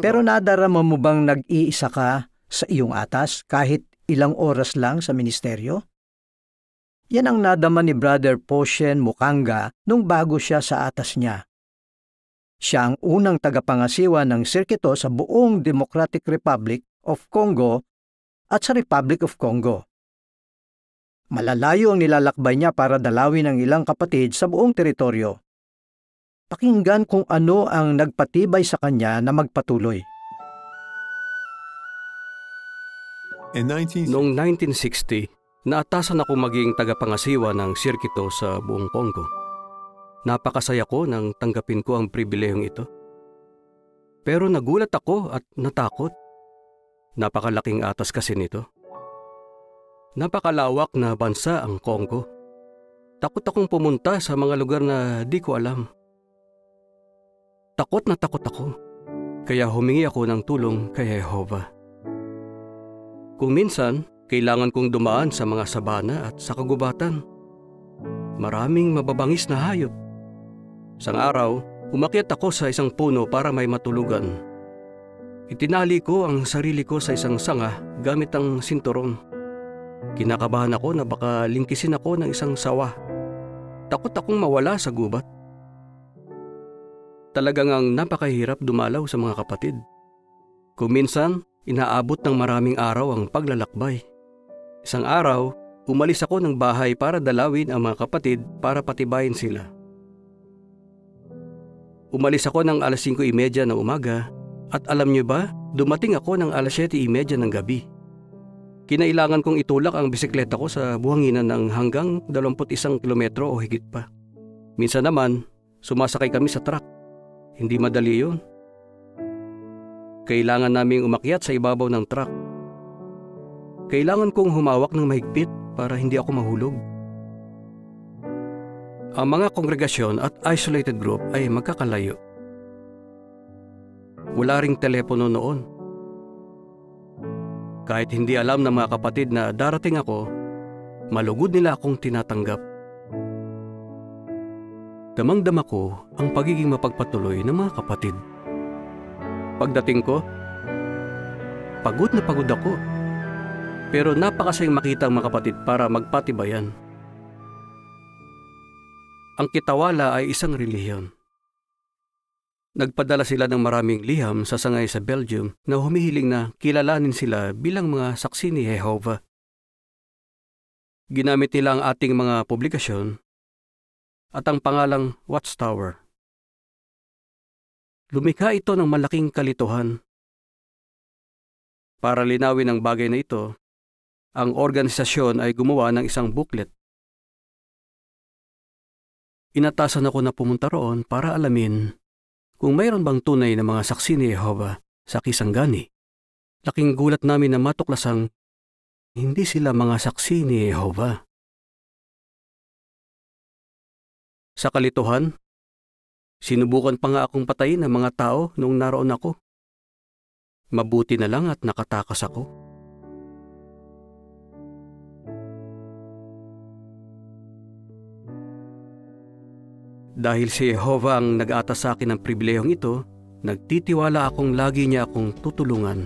Pero nadarama mo bang nag-iisa ka sa iyong atas kahit ilang oras lang sa ministeryo? Yan ang nadama ni Brother Poshen Mukanga nung bago siya sa atas niya. Siya ang unang tagapangasiwa ng sirkito sa buong Democratic Republic of Congo at sa Republic of Congo. Malalayo ang nilalakbay niya para dalawin ang ilang kapatid sa buong teritoryo. Pakinggan kung ano ang nagpatibay sa kanya na magpatuloy. Noong 1960, naatasan ako maging tagapangasiwa ng sirkito sa buong Congo. Napakasaya ko nang tanggapin ko ang pribilehiyong ito. Pero nagulat ako at natakot. Napakalaking atas kasi nito. Napakalawak na bansa ang Congo. Takot akong pumunta sa mga lugar na di ko alam. Takot na takot ako. Kaya humingi ako ng tulong kay Jehovah. Kung minsan, kailangan kong dumaan sa mga sabana at sa kagubatan. Maraming mababangis na hayop. Isang araw, umakyat ako sa isang puno para may matulugan. Itinali ko ang sarili ko sa isang sanga gamit ang sinturon. Kinakabahan ako na baka lingkisin ako ng isang sawa. Takot akong mawala sa gubat. Talagang ang napakahirap dumalaw sa mga kapatid. Kung minsan, inaabot ng maraming araw ang paglalakbay. Isang araw, umalis ako ng bahay para dalawin ang mga kapatid para patibayin sila. Umalis ako ng alas 5:30 ng umaga at alam niyo ba, dumating ako ng alas 7:30 ng gabi. Kinailangan kong itulak ang bisikleta ko sa buhanginan ng hanggang 21 kilometro o higit pa. Minsan naman, sumasakay kami sa truck. Hindi madali yun. Kailangan naming umakyat sa ibabaw ng truck. Kailangan kong humawak ng mahigpit para hindi ako mahulog. Ang mga kongregasyon at isolated group ay magkakalayo. Wala ring telepono noon. Kahit hindi alam ng mga kapatid na darating ako, malugod nila akong tinatanggap. Damang-dama ko ang pagiging mapagpatuloy ng mga kapatid. Pagdating ko, pagod na pagod ako. Pero napakasayang makita ang mga kapatid para magpatibayan. Ang kitawala ay isang relihiyon. Nagpadala sila ng maraming liham sa sangay sa Belgium na humihiling na kilalanin sila bilang mga saksi ni Jehovah. Ginamit nila ang ating mga publikasyon at ang pangalang Watchtower. Lumikha ito ng malaking kalituhan. Para linawin ang bagay na ito, ang organisasyon ay gumawa ng isang booklet. Inatasan ako na pumunta roon para alamin kung mayroon bang tunay na mga saksi ni Jehovah sa Kisangani. Laking gulat namin na matuklasang hindi sila mga saksi ni Jehovah. Sa kalituhan, sinubukan pa nga akong patayin ng mga tao nung naroon ako. Mabuti na lang at nakatakas ako. Dahil si Jehovah ang nag-atas sa akin ng pribilehiyong ito, nagtitiwala akong lagi niya akong tutulungan.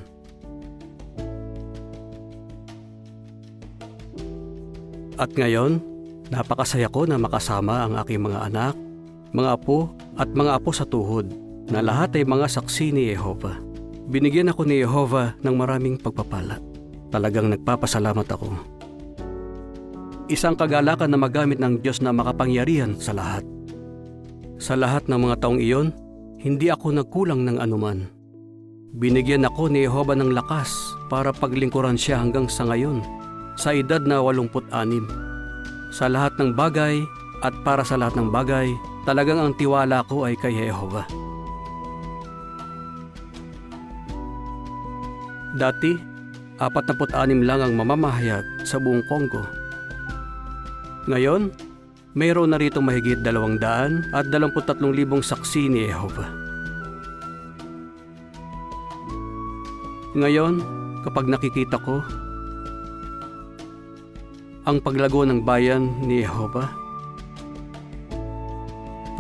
At ngayon, napakasaya ko na makasama ang aking mga anak, mga apo at mga apo sa tuhod, na lahat ay mga saksi ni Jehovah. Binigyan ako ni Jehovah ng maraming pagpapala. Talagang nagpapasalamat ako. Isang kagalakan na magamit ng Diyos na makapangyarihan sa lahat. Sa lahat ng mga taong iyon, hindi ako nagkulang ng anuman. Binigyan ako ni Jehovah ng lakas para paglingkuran siya hanggang sa ngayon, sa edad na 86. Sa lahat ng bagay at para sa lahat ng bagay, talagang ang tiwala ko ay kay Jehovah. Dati, 46 lang ang mamamahayag sa buong Congo. Ngayon, mayroon na rito mahigit 223,000 saksi ni Jehovah. Ngayon, kapag nakikita ko ang paglago ng bayan ni Jehovah,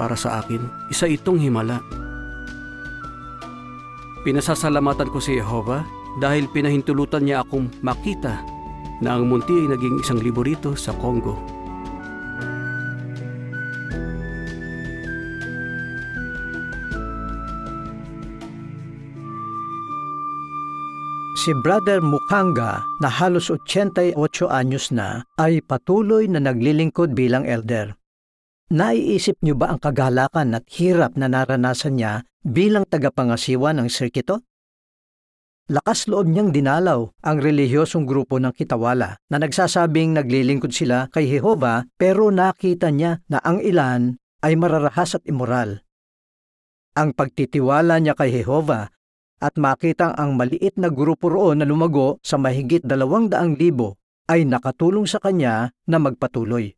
para sa akin, isa itong himala. Pinasasalamatan ko si Jehova dahil pinahintulutan niya akong makita na ang munti ay naging 1,000 rito sa Congo. Si Brother Mukanga na halos 88 anyos na ay patuloy na naglilingkod bilang elder. Naiisip niyo ba ang kagalakan at hirap na naranasan niya bilang tagapangasiwa ng sirkito? Lakas loob niyang dinalaw ang relihiyosong grupo ng Kitawala na nagsasabing naglilingkod sila kay Jehova pero nakita niya na ang ilan ay mararahas at immoral. Ang pagtitiwala niya kay Jehova at makitang ang maliit na grupo roon na lumago sa mahigit 200,000 ay nakatulong sa kanya na magpatuloy.